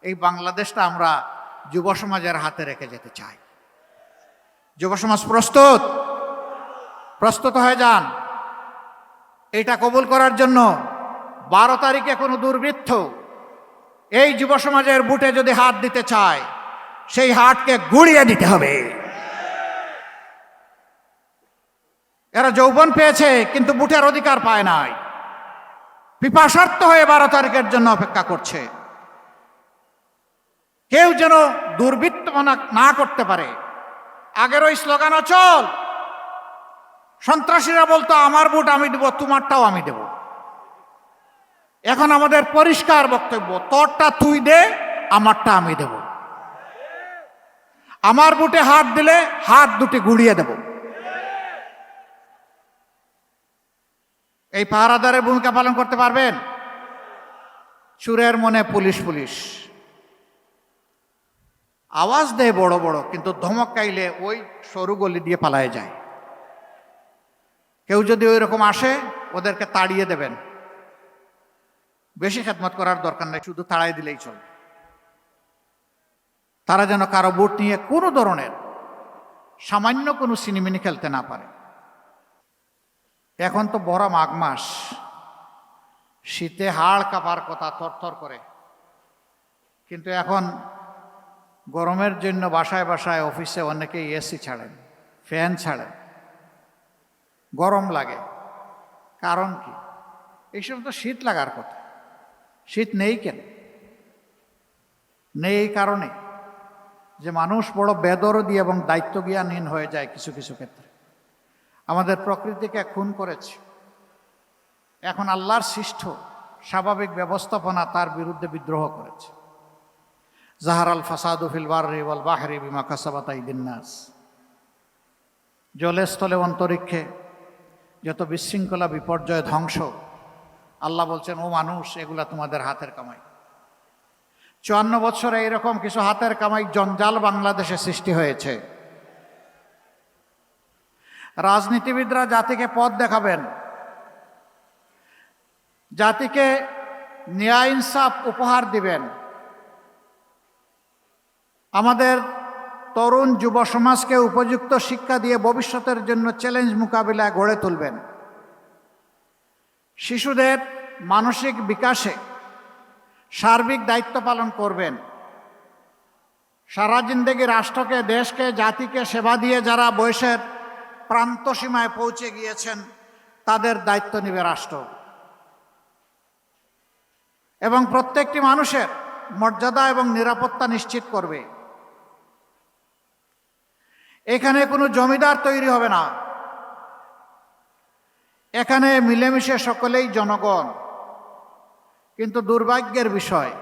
এই বাংলাদেশটা আমরা যুব সমাজের হাতে রেখে যেতে চাই। যুব সমাজ প্রস্তুত? প্রস্তুত হয়ে যান এটা কবুল করার জন্য। 12 তারিখে কোনো দুর্বৃত্ত এই যুব সমাজের বুটে যদি হাত দিতে চায়, সেই হাতকে গুড়িয়ে দিতে হবে। এরা যৌবন পেয়েছে কিন্তু বুটের অধিকার পায় নাই, পিপাসার্থ হয়ে 12 তারিখের জন্য অপেক্ষা করছে। কেউ যেন দুর্বৃত্তপনা না করতে পারে। আগের ওই স্লোগান অচল। সন্ত্রাসীরা বলতো আমার বুট আমি দেব, তোমারটাও আমি দেব। এখন আমাদের পরিষ্কার বক্তব্য, তোরটা তুই দে, আমারটা আমি দেব। আমার বুটে হাত দিলে হাত দুটি গুড়িয়ে দেব। এই পাহারাদারের ভূমিকা পালন করতে পারবেন? চুরের মনে পুলিশ পুলিশ আওয়াজ দেয় বড় বড়, কিন্তু ধমক খাইলে ওই সরু গলি দিয়ে পালায় যায়। কেউ যদি ওই রকম আসে, ওদেরকে তাড়িয়ে দেবেন। বেশি খেদমত করার দরকার নেই, শুধু তাড়াই দিলেই চলবে। তারা যেন কারো বুট নিয়ে কোনো ধরনের সামান্য কোনো সিনেমিনি খেলতে না পারে। এখন তো বড় মাঘ মাস, শীতে হাড় কাঁপার কথা, থরথর করে। কিন্তু এখন গরমের জন্য বাসায় বাসায় অফিসে অনেকেই এসি ছাড়েন, ফ্যান ছাড়েন, গরম লাগে। কারণ কি? এই সময় তো শীত লাগার কথা, শীত নেই কেন? নেই এই কারণে যে মানুষ বড় বেদরদি এবং দায়িত্বজ্ঞানহীন হয়ে যায় কিছু কিছু ক্ষেত্রে। আমাদের প্রকৃতিকে খুন করেছে। এখন আল্লাহর সৃষ্ট স্বাভাবিক ব্যবস্থাপনা তার বিরুদ্ধে বিদ্রোহ করেছে। জাহারাল ফাসাদু ফিল বাররি ওয়াল বাহরি বিমা কাসাবাত আইদিন নাস। জলে স্থলে অন্তরিক্ষে যত বিশৃঙ্খলা, বিপর্যয়, ধ্বংস, আল্লাহ বলছেন ও মানুষ, এগুলা তোমাদের হাতের কামাই। 54 বছরে এইরকম কিছু হাতের কামাই জঞ্জাল বাংলাদেশে সৃষ্টি হয়েছে। রাজনীতিবিদরা জাতিকে পথ দেখাবেন, জাতিকে ন্যায় ইনসাফ উপহার দিবেন, আমাদের তরুণ যুব সমাজকে উপযুক্ত শিক্ষা দিয়ে ভবিষ্যতের জন্য চ্যালেঞ্জ মোকাবিলায় গড়ে তুলবেন। শিশুদের মানসিক বিকাশে সার্বিক দায়িত্ব পালন করবেন। সারা জিন্দেগি রাষ্ট্রকে, দেশকে, জাতিকে সেবা দিয়ে যারা বয়সের প্রান্ত সীমায় পৌঁছে গিয়েছেন, তাদের দায়িত্ব নেবে রাষ্ট্র। এবং প্রত্যেকটি মানুষের মর্যাদা এবং নিরাপত্তা নিশ্চিত করবে। এখানে কোনো জমিদার তৈরি হবে না, এখানে মিলেমিশে সকলেই জনগণ। কিন্তু দুর্ভাগ্যের বিষয়,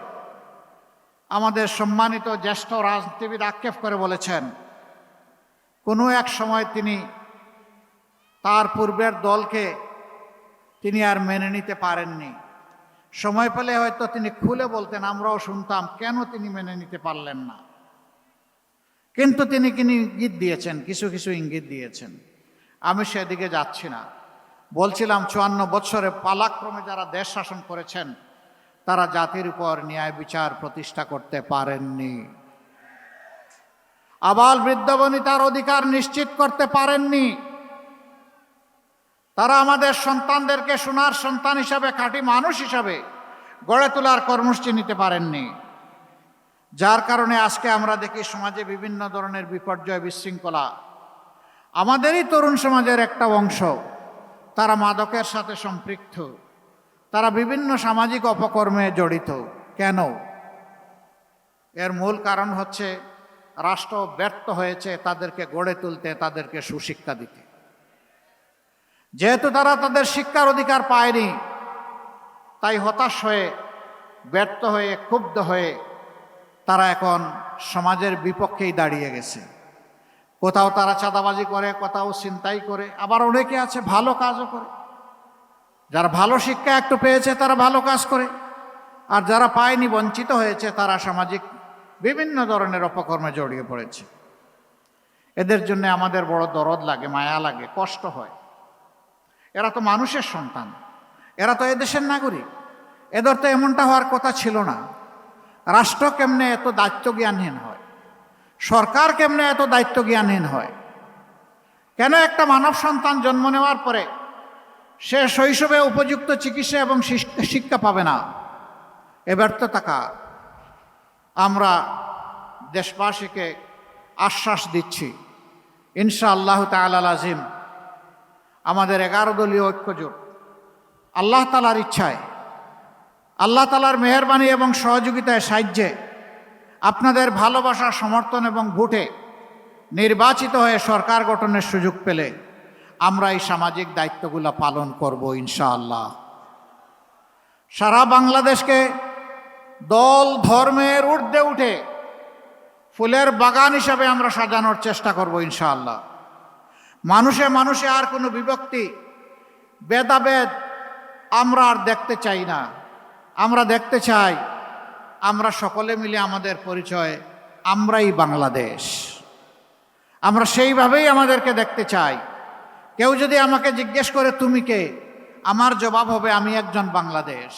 আমাদের সম্মানিত জ্যেষ্ঠ রাজনীতিবিদ আক্ষেপ করে বলেছেন, কোনো এক সময় তিনি তার পূর্বের দলকে তিনি আর মেনে নিতে পারেননি। সময় পেলে হয়তো তিনি খুলে বলতেন, আমরাও শুনতাম কেন তিনি মেনে নিতে পারলেন না। কিন্তু তিনি ইঙ্গিত দিয়েছেন, কিছু কিছু ইঙ্গিত দিয়েছেন। আমি সেদিকে যাচ্ছি না। বলছিলাম 54 বছরে পালাক্রমে যারা দেশ শাসন করেছেন, তারা জাতির উপর ন্যায় বিচার প্রতিষ্ঠা করতে পারেননি। আবাল বৃদ্ধ বনিতার অধিকার নিশ্চিত করতে পারেননি। তারা আমাদের সন্তানদেরকে সোনার সন্তান হিসাবে, খাঁটি মানুষ হিসাবে গড়ে তোলার কর্মসূচি নিতে পারেননি। যার কারণে আজকে আমরা দেখি সমাজে বিভিন্ন ধরনের বিপর্যয়, বিশৃঙ্খলা। আমাদেরই তরুণ সমাজের একটা অংশ, তারা মাদকের সাথে সম্পৃক্ত, তারা বিভিন্ন সামাজিক অপকর্মে জড়িত। কেন? এর মূল কারণ হচ্ছে রাষ্ট্র ব্যর্থ হয়েছে তাদেরকে গড়ে তুলতে, তাদেরকে সুশিক্ষা দিতে। যেহেতু তারা তাদের শিক্ষার অধিকার পায়নি, তাই হতাশ হয়ে, ব্যর্থ হয়ে, ক্ষুব্ধ হয়ে তারা এখন সমাজের বিপক্ষেই দাঁড়িয়ে গেছে। কোথাও তারা চাঁদাবাজি করে, কোথাও ছিনতাই করে, আবার অনেকে আছে ভালো কাজও করে। যারা ভালো শিক্ষা একটু পেয়েছে তারা ভালো কাজ করে, আর যারা পায়নি, বঞ্চিত হয়েছে, তারা সামাজিক বিভিন্ন ধরনের অপকর্মে জড়িয়ে পড়েছে। এদের জন্য আমাদের বড় দরদ লাগে, মায়া লাগে, কষ্ট হয়। এরা তো মানুষের সন্তান, এরা তো এদেশের নাগরিক, এদের তো এমনটা হওয়ার কথা ছিল না। রাষ্ট্র কেমনে এত দায়িত্ব জ্ঞানহীন হয়, সরকার কেমনে এত দায়িত্ব জ্ঞানহীন হয়? কেন একটা মানব সন্তান জন্ম নেওয়ার পরে সে শৈশবে উপযুক্ত চিকিৎসা এবং শিক্ষা পাবে না? এ ব্যর্থতা। আমরা দেশবাসীকে আশ্বাস দিচ্ছি, ইনশাআল্লাহ তাআলা আজিম আমাদের 11 দলীয় ঐক্যজোট আল্লাহ তাআলার ইচ্ছায়, আল্লাহ তাআলার মেহেরবানি এবং সহযোগিতায় সাহায্যে আপনাদের ভালোবাসা, সমর্থন এবং ভোটে নির্বাচিত হয়ে সরকার গঠনের সুযোগ পেলে আমরা এই সামাজিক দায়িত্বগুলো পালন করব ইনশাআল্লাহ। সারা বাংলাদেশকে দল ধর্মের ঊর্ধ্বে উঠে ফুলের বাগান হিসাবে আমরা সাজানোর চেষ্টা করব ইনশাআল্লাহ। মানুষে মানুষে আর কোনো বিভক্তি, ভেদাভেদ আমরা আর দেখতে চাই না। আমরা দেখতে চাই আমরা সকলে মিলে আমাদের পরিচয়, আমরাই বাংলাদেশ। আমরা সেইভাবেই আমাদেরকে দেখতে চাই। কেউ যদি আমাকে জিজ্ঞেস করে তুমি কে, আমার জবাব হবে আমি একজন বাংলাদেশ।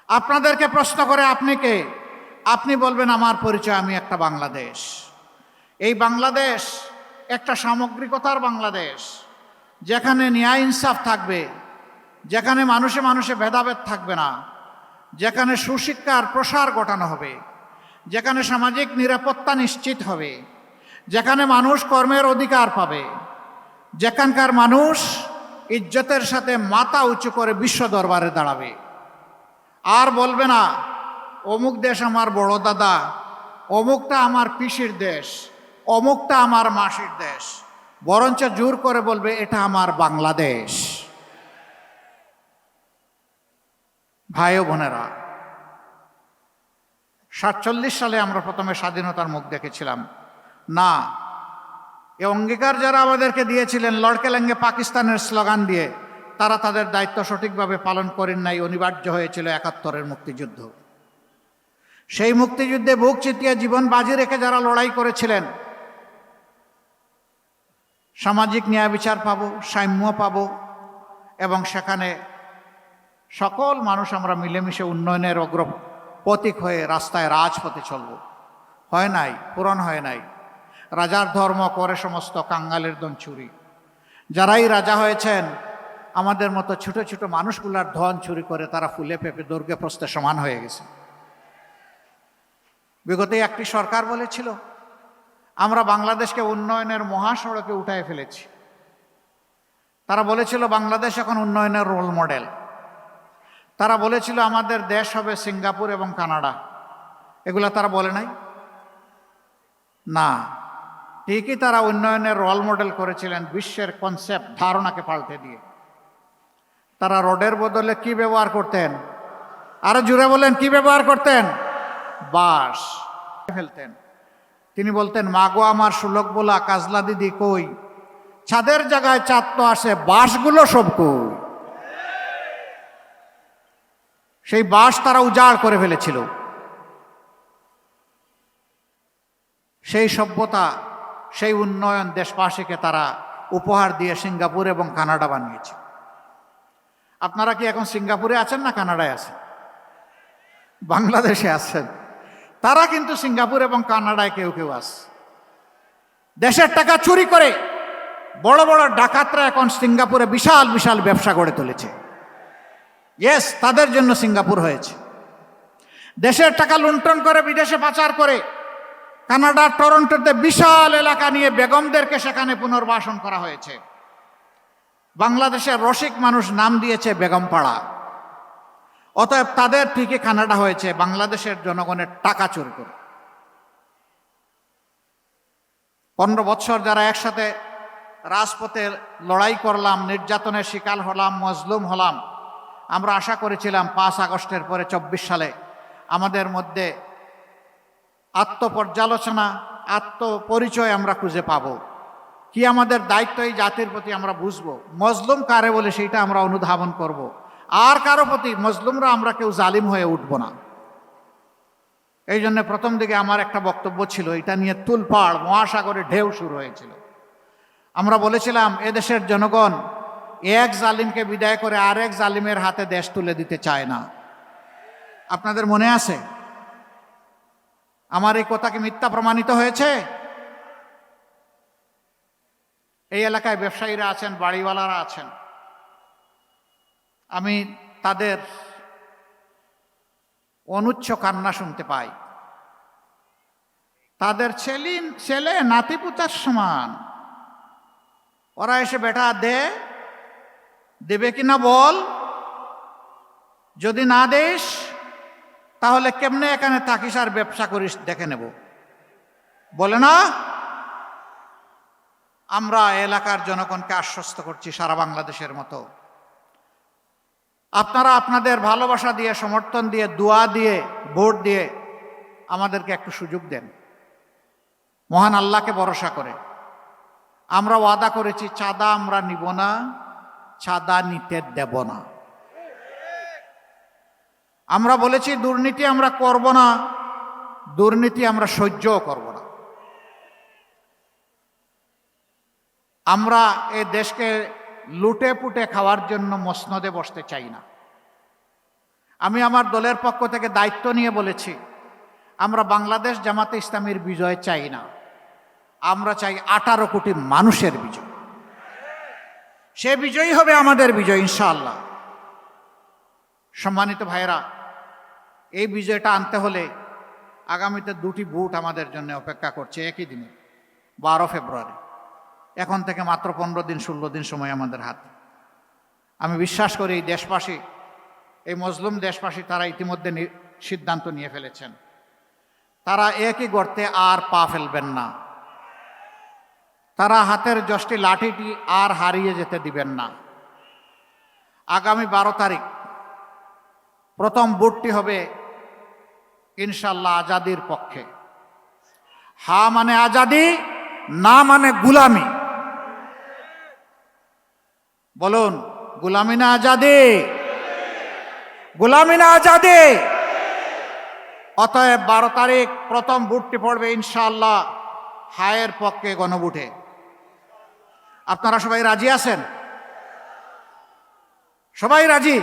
আপনাদেরকে প্রশ্ন করে আপনি কে, আপনি বলবেন আমার পরিচয় আমি একটা বাংলাদেশ। এই বাংলাদেশ একটা সামগ্রিকতার বাংলাদেশ, যেখানে ন্যায় ইনসাফ থাকবে, যেখানে মানুষে মানুষে ভেদাভেদ থাকবে না, যেখানে সুশিক্ষার প্রসার ঘটানো হবে, যেখানে সামাজিক নিরাপত্তা নিশ্চিত হবে, যেখানে মানুষ কর্মের অধিকার পাবে, যেখানকার মানুষ ইজ্জতের সাথে মাথা উঁচু করে বিশ্ব দরবারে দাঁড়াবে। আর বলবে না অমুক দেশ আমার বড় দাদা, অমুকটা আমার পিসির দেশ, অমুকটা আমার মাসির দেশ, বরঞ্চ জোর করে বলবে এটা আমার বাংলাদেশ। ভাই ও বোনেরা, 47 সালে আমরা প্রথমে স্বাধীনতার মুখ দেখেছিলাম না। এ অঙ্গীকার যারা আমাদেরকে দিয়েছিলেন লড়কে লেঙ্গে পাকিস্তানের স্লোগান দিয়ে, তারা তাদের দায়িত্ব সঠিকভাবে পালন করেন নাই। অনিবার্য হয়েছিল 71-এর মুক্তিযুদ্ধ। সেই মুক্তিযুদ্ধে বুক চিতিয়ে জীবন বাজি রেখে যারা লড়াই করেছিলেন, সামাজিক ন্যায় বিচার পাবো, সাম্য পাবো, এবং সেখানে সকল মানুষ আমরা মিলেমিশে উন্নয়নের অগ্রপথিক হয়ে রাস্তায় রাজপথে চলব। হয় নাই, পূরণ হয় নাই। রাজার ধর্ম করে সমস্ত কাঙ্গালের দন চুরি। যারাই রাজা হয়েছেন আমাদের মতো ছোট ছোট মানুষগুলার ধন চুরি করে তারা ফুলে পেঁপে দৈর্ঘ্যে প্রস্থে সমান হয়ে গেছে। বিগত একটি সরকার বলেছিল আমরা বাংলাদেশকে উন্নয়নের মহাসড়কে উঠায় ফেলেছি। তারা বলেছিল বাংলাদেশ এখন উন্নয়নের রোল মডেল। তারা বলেছিল আমাদের দেশ হবে সিঙ্গাপুর এবং কানাডা। এগুলা তারা বলে নাই না। ঠিকই তারা উন্নয়নের রোল মডেল করেছিলেন বিশ্বের কনসেপ্ট ধারণাকে পাল্টে দিয়ে। তারা রোডের বদলে কি ব্যবহার করতেন? আরো জুড়ে বলেন, কি ব্যবহার করতেন? বাঁশ ফেলতেন। তিনি বলতেন মাগো আমার সুলক বলা কাজলা দিদি কই, ছাদের জায়গায় চাঁদ তো আসে, বাঁশগুলো সব কই। সেই বাঁশ তারা উজাড় করে ফেলেছিল। সেই সভ্যতা, সেই উন্নয়ন দেশবাসীকে তারা উপহার দিয়ে সিঙ্গাপুর এবং কানাডা বানিয়েছে। আপনারা কি এখন সিঙ্গাপুরে আছেন না কানাডায় আছেন? বাংলাদেশে আছেন। তারা কিন্তু সিঙ্গাপুর এবং কানাডায় কেউ কেউ আছে। দেশের টাকা চুরি করে বড় বড় ডাকাতরা এখন সিঙ্গাপুরে বিশাল বিশাল ব্যবসা গড়ে তুলেছে। ইয়েস, তাদের জন্য সিঙ্গাপুর হয়েছে। দেশের টাকা লুণ্ঠন করে বিদেশে পাচার করে কানাডার টরন্টোতে বিশাল এলাকা নিয়ে বেগমদেরকে সেখানে পুনর্বাসন করা হয়েছে। বাংলাদেশের রসিক মানুষ নাম দিয়েছে বেগম পাড়া। অতএব তাদের ঠিকই কানাডা হয়েছে বাংলাদেশের জনগণের টাকা চুরি করে। 15 বছর যারা একসাথে রাজপথে লড়াই করলাম, নির্যাতনের শিকার হলাম, মজলুম হলাম, আমরা আশা করেছিলাম 5 আগস্টের পরে 24 সালে আমাদের মধ্যে আত্মপর্যালোচনা, আত্মপরিচয় আমরা খুঁজে পাব। কি আমাদের দায়িত্ব এই জাতির প্রতি আমরা বুঝবো। মজলুম কারে বলে সেইটা আমরা অনুধাবন করব। আর কারো প্রতি মজলুমরা আমরা কেউ জালিম হয়ে উঠব না। এই জন্য প্রথম দিকে আমার একটা বক্তব্য ছিল, এটা নিয়ে তুলপাড় মহাসাগরে ঢেউ শুরু হয়েছিল। আমরা বলেছিলাম এদেশের জনগণ এক জালিমকে বিদায় করে আরেক জালিমের হাতে দেশ তুলে দিতে চায় না। আপনাদের মনে আছে? আমার এই কথা কি মিথ্যা প্রমাণিত হয়েছে? এই এলাকায় ব্যবসায়ীরা আছেন, বাড়িওয়ালারা আছেন, আমি তাদের অনুচ্চ কান্না শুনতে পাই। তাদের ছেলে নাতিপুতার সমান, ওরা এসে বেটা দেবে কিনা বল, যদি না দেশ তাহলে কেমনে এখানে থাকিস আর ব্যবসা করিস দেখে নেব, বলে না? আমরা এলাকার জনগণকে আশ্বস্ত করছি সারা বাংলাদেশের মতো, আপনারা আপনাদের ভালোবাসা দিয়ে, সমর্থন দিয়ে, দোয়া দিয়ে, ভোট দিয়ে আমাদেরকে একটু সুযোগ দেন। মহান আল্লাহকে ভরসা করে আমরা ওয়াদা করেছি, চাঁদা আমরা নিব না, চাঁদা নিতে দেব না। আমরা বলেছি দুর্নীতি আমরা করব না, দুর্নীতি আমরা সহ্যও করব না। আমরা এই দেশকে লুটে পুটে খাওয়ার জন্য মসনদে বসতে চাই না। আমি আমার দলের পক্ষ থেকে দায়িত্ব নিয়ে বলেছি, আমরা বাংলাদেশ জামাতে ইসলামীর বিজয় চাই না, আমরা চাই 18 কোটি মানুষের বিজয়। সে বিজয়ী হবে আমাদের বিজয় ইনশাআল্লাহ। সম্মানিত ভাইরা, এই বিজয়টা আনতে হলে আগামীতে 2টি ভোট আমাদের জন্য অপেক্ষা করছে একই দিনে, 12 ফেব্রুয়ারি। এখন থেকে মাত্র 15 দিন 16 দিন সময় আমাদের হাতে। আমি বিশ্বাস করি এই দেশবাসী, এই মজলুম দেশবাসী, তারা ইতিমধ্যে সিদ্ধান্ত নিয়ে ফেলেছেন, তারা একই গর্তে আর পা ফেলবেন না। তারা হাতের যষ্টি লাঠিটি আর হারিয়ে যেতে দিবেন না। আগামী 12 তারিখ প্রথম ভোটটি হবে ইনশাল্লাহ আজাদির পক্ষে। হা মানে আজাদি, না মানে গুলামি। বলুন, গুলামি না আজাদি? গুলামি না আজাদি? অতএব 12 তারিখ প্রথম ভোটটি পড়বে ইনশাআল্লাহ হায়ের পক্ষে গণভোটে। আপনারা সবাই রাজি আছেন? সবাই রাজি?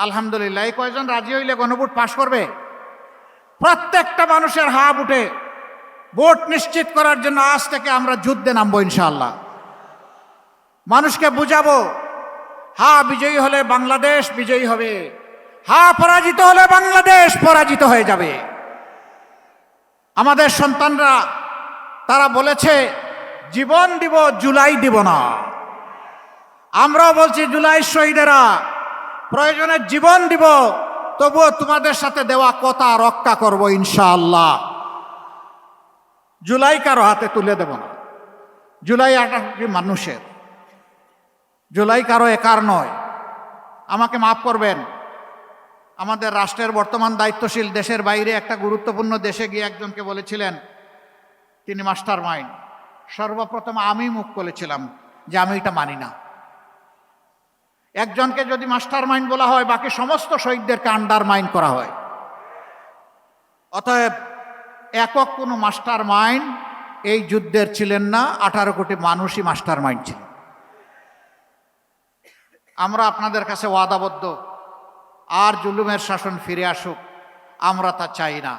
আলহামদুলিল্লাহ। এই কয়জন রাজি হইলে গণভোট পাশ করবে? প্রত্যেকটা মানুষের হা ভোটে ভোট নিশ্চিত করার জন্য আজ থেকে আমরা যুদ্ধে নামবো ইনশাআল্লাহ। মানুষকে বুঝাবো, হা বিজয়ী হলে বাংলাদেশ বিজয়ী হবে, হা পরাজিত হলে বাংলাদেশ পরাজিত হয়ে যাবে। আমাদের সন্তানরা তারা বলেছে জীবন দিব, জুলাই দিব না। আমরাও বলছি জুলাই শহীদেরা প্রয়োজনে জীবন দিব, তবুও তোমাদের সাথে দেওয়া কথা রক্ষা করব ইনশাআল্লাহ। জুলাই কারো হাতে তুলে দেব না। জুলাই 18 মানুষের, জুলাই কারো একার নয়। আমাকে মাফ করবেন, আমাদের রাষ্ট্রের বর্তমান দায়িত্বশীল দেশের বাইরে একটা গুরুত্বপূর্ণ দেশে গিয়ে একজনকে বলেছিলেন তিনি মাস্টার মাইন্ড। সর্বপ্রথম আমি মুখ খুলেছিলাম যে আমি এটা মানি না। একজনকে যদি মাস্টার মাইন্ড বলা হয়, বাকি সমস্ত শহীদদেরকে আন্ডার মাইন্ড করা হয়। অতএব একক কোনো মাস্টার মাইন্ড এই যুদ্ধের ছিলেন না, 18 কোটি মানুষই মাস্টার মাইন্ড ছিলেন। আমরা আপনাদের কাছে ওয়াদাবদ্ধ, আর জুলুমের শাসন ফিরে আসুক আমরা তা চাই না।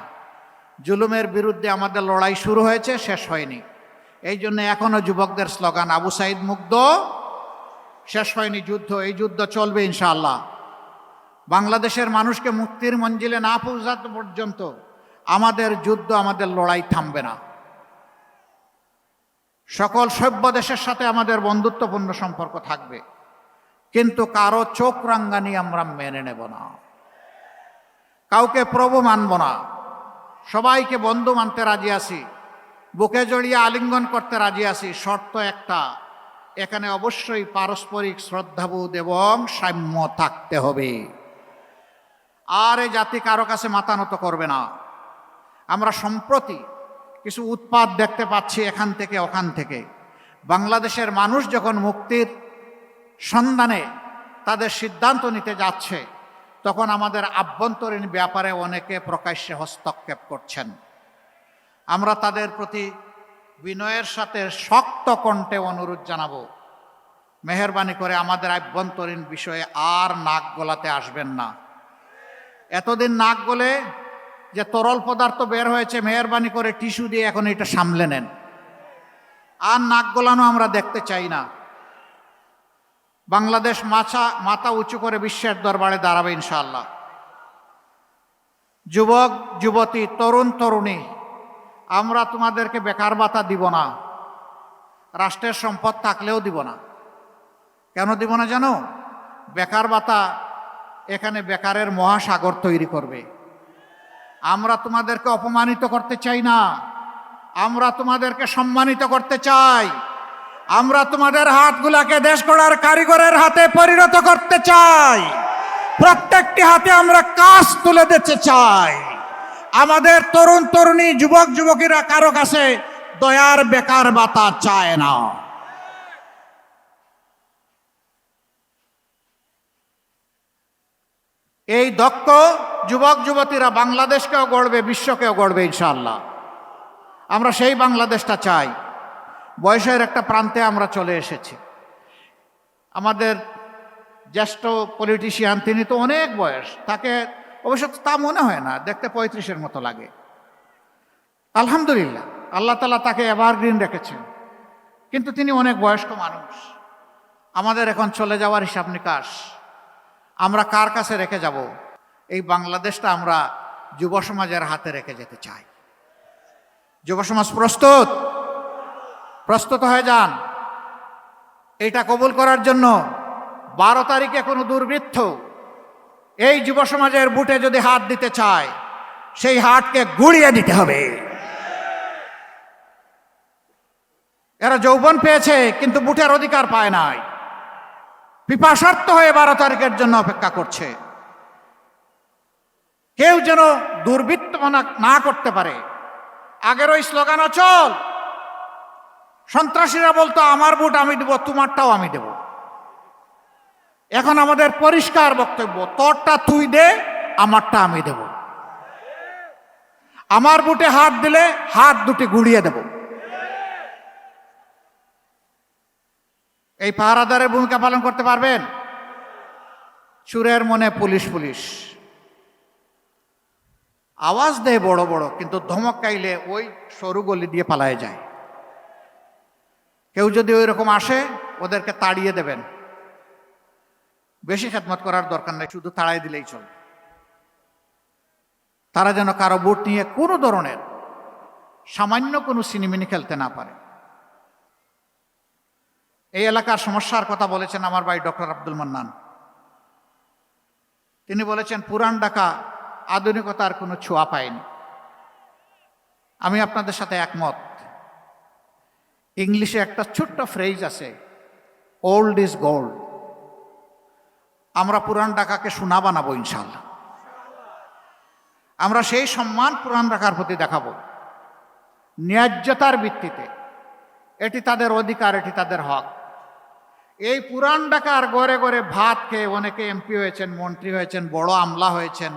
জুলুমের বিরুদ্ধে আমাদের লড়াই শুরু হয়েছে, শেষ হয়নি। এই জন্য এখনো যুবকদের স্লোগান আবু সাইদ মুগ্ধ, শেষ হয়নি যুদ্ধ, এই যুদ্ধ চলবে ইনশাআল্লাহ। বাংলাদেশের মানুষকে মুক্তির মঞ্জিলে না পৌঁছাতে পর্যন্ত আমাদের যুদ্ধ, আমাদের লড়াই থামবে না। সকল সভ্য দেশের সাথে আমাদের বন্ধুত্বপূর্ণ সম্পর্ক থাকবে, কিন্তু কারো চোখ রাঙ্গানি আমরা মেনে নেব না, কাউকে প্রভু মানব না। সবাইকে বন্ধু মানতে রাজি আছি, বুকে জড়িয়ে আলিঙ্গন করতে রাজি আছি। শর্ত একটা, এখানে অবশ্যই পারস্পরিক শ্রদ্ধাবোধ এবং সাম্য থাকতে হবে। আর এই জাতি কারো কাছে মাথা নত করবে না। আমরা সম্প্রতি কিছু উৎপাত দেখতে পাচ্ছি এখান থেকে ওখান থেকে। বাংলাদেশের মানুষ যখন মুক্তির সন্ধানে তাদের সিদ্ধান্ত নিতে যাচ্ছে, তখন আমাদের আভ্যন্তরীণ ব্যাপারে অনেকে প্রকাশ্যে হস্তক্ষেপ করছেন। আমরা তাদের প্রতি বিনয়ের সাথে শক্ত কণ্ঠে অনুরোধ জানাবো, মেহেরবানি করে আমাদের আভ্যন্তরীণ বিষয়ে আর নাক গলাতে আসবেন না। এতদিন নাক গলে যে তরল পদার্থ বের হয়েছে, মেহরবানি করে টিস্যু দিয়ে এখন এটা সামলে নেন। আর নাক গলানো আমরা দেখতে চাই না। বাংলাদেশ মাথা উঁচু করে বিশ্বের দরবারে দাঁড়াবে ইনশাআল্লাহ। যুবক যুবতী, তরুণ তরুণী, আমরা তোমাদেরকে বেকার ভাতা দিব না, রাষ্ট্রের সম্পদ থাকলেও দিব না। কেন দিব না জানো? বেকার ভাতা এখানে বেকারের মহাসাগর তৈরি করবে। আমরা তোমাদেরকে অপমানিত করতে চাই না, আমরা তোমাদেরকে সম্মানিত করতে চাই। আমরা তোমাদের হাতগুলাকে দেশ গড়ার কারিগরের হাতে পরিণত করতে চাই। প্রত্যেকটি হাতে আমরা কাজ তুলে দিতে চাই। আমাদের তরুণ তরুণী, যুবক যুবতীরা কারো কাছে দয়ার বেকার ভাতা চায় না। এই দক্ষ যুবক যুবতীরা বাংলাদেশকেও গড়বে, বিশ্বকেও গড়বে ইনশাআল্লাহ। আমরা সেই বাংলাদেশটা চাই। বয়সের একটা প্রান্তে আমরা চলে এসেছি। আমাদের জ্যেষ্ঠ পলিটিশিয়ান, তিনি তো অনেক বয়স, তাকে অবশ্য তা মনে হয় না, দেখতে 35-এর মতো লাগে। আলহামদুলিল্লাহ, আল্লাহ তাআলা তাকে এভারগ্রিন রেখেছেন, কিন্তু তিনি অনেক বয়স্ক মানুষ। আমাদের এখন চলে যাওয়ার হিসাব নিকাশ আমরা কার কাছে রেখে যাব? এই বাংলাদেশটা আমরা যুব সমাজের হাতে রেখে যেতে চাই। যুব সমাজ প্রস্তুত? প্রস্তুত হয়ে যান এটা কবুল করার জন্য। 12 তারিখে কোনো দুর্বৃত্ত এই যুব সমাজের বুটে যদি হাত দিতে চায়, সেই হাতকে গুড়িয়ে দিতে হবে। এরা যৌবন পেয়েছে কিন্তু বুটের অধিকার পায় নাই, পিপাসার্থ হয়ে 12 তারিখের জন্য অপেক্ষা করছে। কেউ যেন দুর্বৃত্তপনা না করতে পারে। আগের ওই স্লোগান অচল। সন্ত্রাসীরা বলতো আমার ভোট আমি দেব, তোমারটাও আমি দেব। এখন আমাদের পরিষ্কার বক্তব্য, তোরটা তুই দে, আমারটা আমি দেব। আমার বুটে হাত দিলে হাত দুটি গুড়িয়ে দেব। এই পাহারাদারের ভূমিকা পালন করতে পারবেন? চুরের মনে পুলিশ পুলিশ আওয়াজ দেয় বড় বড়, কিন্তু ধমক খাইলে ওই সরু গলি দিয়ে পালায় যায়। কেউ যদি ওই রকম আসে, ওদেরকে তাড়িয়ে দেবেন। বেশি খেদমত করার দরকার নেই, শুধু তাড়াই দিলেই চলবে। তারা যেন কারো ভোট নিয়ে কোনো ধরনের সামান্য কোনো সিনেমিনি খেলতে না পারে। এই এলাকার সমস্যার কথা বলেছেন আমার ভাই ডক্টর আব্দুল মান্নান। তিনি বলেছেন পুরান ঢাকা আধুনিকতার কোনো ছোঁয়া পায়নি। আমি আপনাদের সাথে একমত। ইংলিশে একটা ছোট্ট ফ্রেজ আছে, ওল্ড ইজ গোল্ড। আমরা পুরান ঢাকাকে সোনা বানাবো ইনশাআল্লাহ। আমরা সেই সম্মান পুরান ঢাকার প্রতি দেখাবো, ন্যায্যতার ভিত্তিতে। এটি তাদের অধিকার, এটি তাদের হক। এই পুরান ঢাকার ঘরে ঘরে ভাত খেয়ে অনেকে এমপি হয়েছেন, মন্ত্রী হয়েছেন, বড় আমলা হয়েছেন,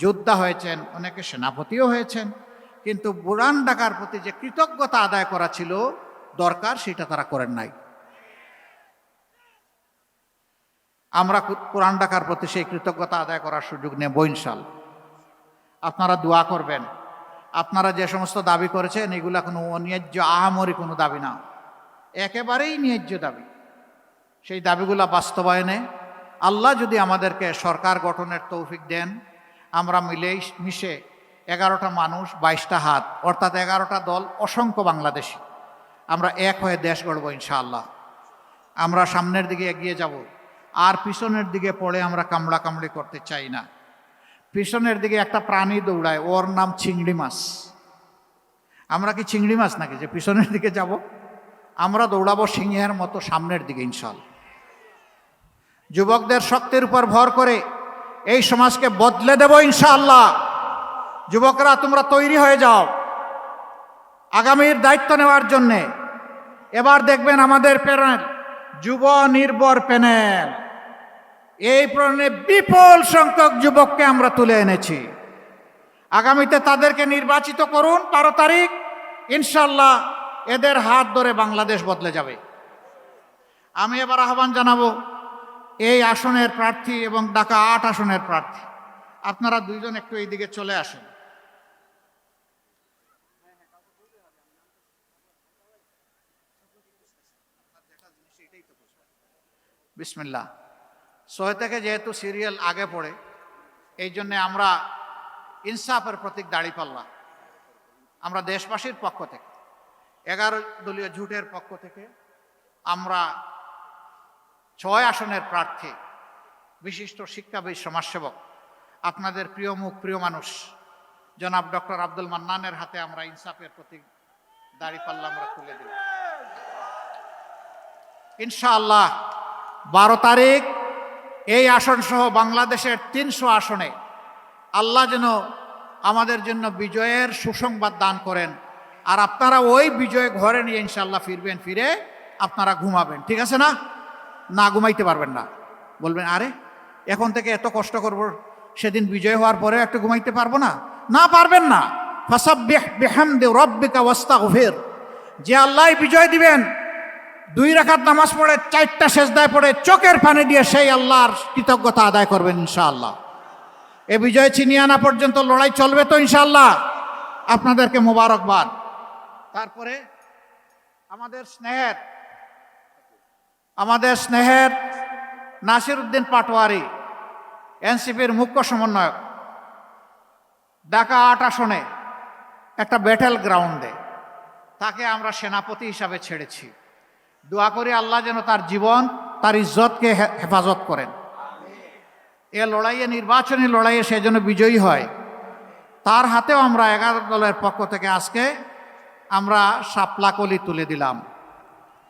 যোদ্ধা হয়েছেন, অনেকে সেনাপতিও হয়েছেন, কিন্তু পুরান ঢাকার প্রতি যে কৃতজ্ঞতা আদায় করা ছিল দরকার, সেটা তারা করেন নাই। আমরা পুরান ঢাকার প্রতি সেই কৃতজ্ঞতা আদায় করার সুযোগ নেব ইনশাআল্লাহ। আপনারা দোয়া করবেন। আপনারা যে সমস্ত দাবি করেছেন এগুলা কোনো অন্যায্য আহামরি কোনো দাবি না, একেবারেই ন্যায্য দাবি। সেই দাবিগুলা বাস্তবায়নে আল্লাহ যদি আমাদেরকে সরকার গঠনের তৌফিক দেন, আমরা মিশে 11টা মানুষ 22টা হাত, অর্থাৎ 11টা দল, অসংখ্য বাংলাদেশি, আমরা এক হয়ে দেশ গড়ব ইনশাআল্লাহ। আমরা সামনের দিকে এগিয়ে যাব, আর পিছনের দিকে পড়ে আমরা কামড়া কামড়ি করতে চাই না। পিছনের দিকে একটা প্রাণী দৌড়ায়, ওর নাম চিংড়ি মাছ। আমরা কি চিংড়ি মাছ নাকি যে পিছনের দিকে যাব? আমরা দৌড়াবো সিংহের মতো সামনের দিকে ইনশাআল্লাহ। যুবকদের শক্তির উপর ভর করে এই সমাজকে বদলে দেব ইনশাআল্লাহ। যুবকরা তোমরা তৈরি হয়ে যাও আগামীর দায়িত্ব নেওয়ার জন্যে। এবার দেখবেন আমাদের প্যানেল যুব নির্ভর প্যানেল, এই প্যানেলে বিপুল সংখ্যক যুবককে আমরা তুলে এনেছি। আগামীতে তাদেরকে নির্বাচিত করুন 12 তারিখ, ইনশাআল্লাহ এদের হাত ধরে বাংলাদেশ বদলে যাবে। আমি এবার আহ্বান জানাবো এই আসনের প্রার্থী এবং ঢাকা 8 আসনের প্রার্থী, আপনারা দুইজন একটু এই দিকে চলে আসুন। বিসমিল্লাহ। 6 থেকে যেহেতু সিরিয়াল আগে পড়ে, এই জন্যে আমরা ইনসাফের প্রতীক দাঁড়িপাল্লা, আমরা দেশবাসীর পক্ষ থেকে 11 দলীয় জোটের পক্ষ থেকে আমরা 6 আসনের প্রার্থী, বিশিষ্ট শিক্ষাবিদ, সমাজসেবক, আপনাদের প্রিয় মুখ, প্রিয় মানুষ জনাব ডক্টর আব্দুল মান্নানের হাতে আমরা ইনসাফের প্রতীক দাঁড়িপাল্লা আমরা তুলে দিই। ইনশাআল্লাহ 12 তারিখ এই আসন সহ বাংলাদেশের 300 আসনে আল্লাহ যেন আমাদের জন্য বিজয়ের সুসংবাদ দান করেন। আর আপনারা ওই বিজয় ঘরে নিয়ে ইনশাআল্লাহ ফিরবেন, ফিরে আপনারা ঘুমাবেন। ঠিক আছে না? না ঘুমাইতে পারবেন না, বলবেন আরে এখন থেকে এত কষ্ট করব, সেদিন বিজয় হওয়ার পরেও একটু ঘুমাইতে পারবো না? না, পারবেন না। ফাসাব্বিহ বিহামদি রাব্বিকা ওয়াস্তাগফির। যে আল্লাহ বিজয় দিবেন, 2 রাকাত নামাজ পড়ে 4টা সেজদায় পড়ে চোখের পানি দিয়ে সেই আল্লাহর কৃতজ্ঞতা আদায় করবেন ইনশাআল্লাহ। এ বিজয় ছিনিয়ে আনা পর্যন্ত লড়াই চলবে তো ইনশাআল্লাহ। আপনাদেরকে মোবারকবাদ। তারপরে আমাদের স্নেহের নাসির উদ্দিন পাটোয়ারি, এনসিপির মুখ্য সমন্বয়ক, ঢাকা 8 আসনে একটা ব্যাটেল গ্রাউন্ডে তাকে আমরা সেনাপতি হিসাবে ছেড়েছি। দোয়া করি আল্লাহ যেন তার জীবন, তার ইজ্জতকে হেফাজত করেন। এ লড়াইয়ে, নির্বাচনী লড়াইয়ে সে যেন বিজয়ী হয়। তার হাতেও আমরা 11 দলের পক্ষ থেকে আজকে আমরা শাপলাকলি তুলে দিলাম।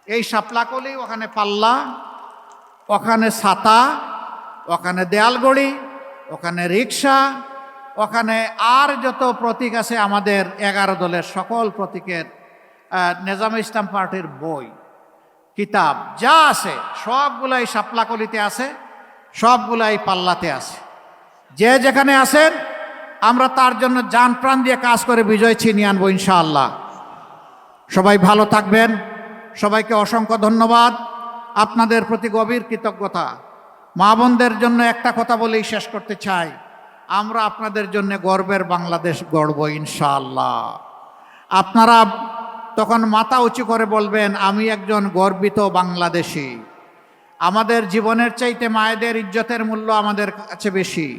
এই শাপলাকলি, ওখানে পাল্লা, ওখানে ছাতা, ওখানে দেয়ালগড়ি, ওখানে রিক্সা, ওখানে আর যত প্রতীক আছে আমাদের 11 দলের সকল প্রতীকের, নেজামে ইসলাম পার্টির বই, কিতাব যা আছে সবগুলাই শাপলাকলিতে আছে, সবগুলাই পাল্লাতে আছে। যে যেখানে আছেন আমরা তার জন্য জান প্রাণ দিয়ে কাজ করে বিজয় ছিনিয়ে আনবো ইনশাআল্লাহ। সবাই ভালো থাকবেন। সবাইকে অসংখ্য ধন্যবাদ, আপনাদের প্রতি গভীর কৃতজ্ঞতা। মা বোনদের জন্য একটা কথা বলেই শেষ করতে চাই, আমরা আপনাদের জন্য গর্বের বাংলাদেশ গড়ব ইনশাআল্লাহ। আপনারা তখন মাথা উঁচু করে বলবেন আমি একজন গর্বিত বাংলাদেশী। আমাদের জীবনের চাইতে মায়েদের ইজ্জতের মূল্য আমাদের কাছে বেশি।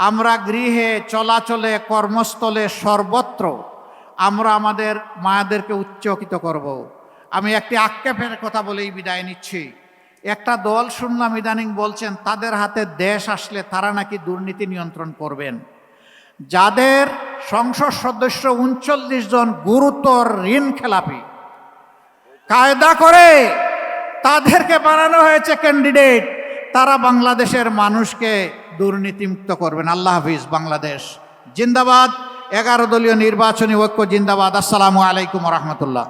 আমরা গৃহে, চলাচলে, কর্মস্থলে, সর্বত্র আমরা আমাদের মায়েদেরকে উচ্চকিত করব। আমি একটি আক্ষেপের কথা বলেই বিদায় নিচ্ছি। একটা দল শুনলাম ইদানিং বলছেন তাদের হাতে দেশ আসলে তারা নাকি দুর্নীতি নিয়ন্ত্রণ করবেন। যাদের সংসদ সদস্য 39 জন গুরুতর ঋণ খেলাপি, কায়দা করে তাদেরকে বানানো হয়েছে ক্যান্ডিডেট, তারা বাংলাদেশের মানুষকে দুর্নীতিমুক্ত করবেন। আল্লাহ হাফিজ। বাংলাদেশ জিন্দাবাদ। 11 দলীয় নির্বাচনী ঐক্য জিন্দাবাদ। আসসালামু আলাইকুম রহমতুল্লাহ।